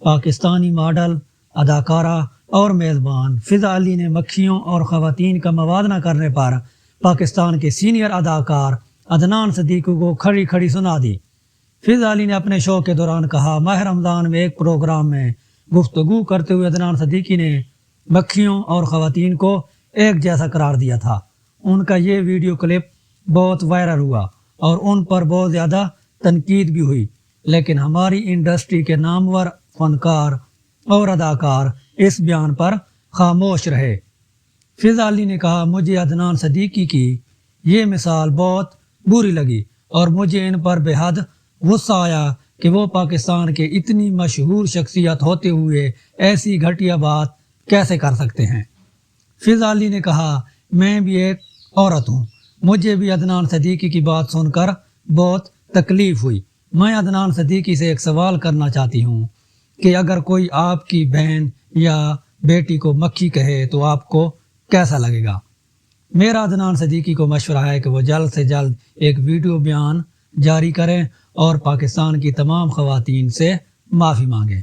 Pakistani model, اداکارہ اور میزبان فضا علی نے مکھیوں اور خواتین کا موازنہ کرنے پر پاکستان کے سینئر اداکار عدنان صدیقی کو کھڑی کھڑی سنا دی۔ فضا علی نے اپنے شو کے دوران کہا، ماہ رمضان میں ایک پروگرام میں گفتگو کرتے ہوئے عدنان صدیقی نے مکھیوں اور خواتین کو ایک جیسا قرار دیا تھا۔ ان کا یہ ویڈیو کلپ بہت وائرل ہوا اور ان پر بہت زیادہ تنقید بھی ہوئی، لیکن ہماری انڈسٹری کے نامور فنکار اور اداکار اس بیان پر خاموش رہے۔ فضا علی نے کہا، مجھے عدنان صدیقی کی یہ مثال بہت بری لگی اور مجھے ان پر بے حد غصہ آیا کہ وہ پاکستان کے اتنی مشہور شخصیت ہوتے ہوئے ایسی گھٹیا بات کیسے کر سکتے ہیں۔ فضا علی نے کہا، میں بھی ایک عورت ہوں، مجھے بھی عدنان صدیقی کی بات سن کر بہت تکلیف ہوئی۔ میں عدنان صدیقی سے ایک سوال کرنا چاہتی ہوں کہ اگر کوئی آپ کی بہن یا بیٹی کو مکھی کہے تو آپ کو کیسا لگے گا؟ میرا عدنان صدیقی کو مشورہ ہے کہ وہ جلد سے جلد ایک ویڈیو بیان جاری کریں اور پاکستان کی تمام خواتین سے معافی مانگیں۔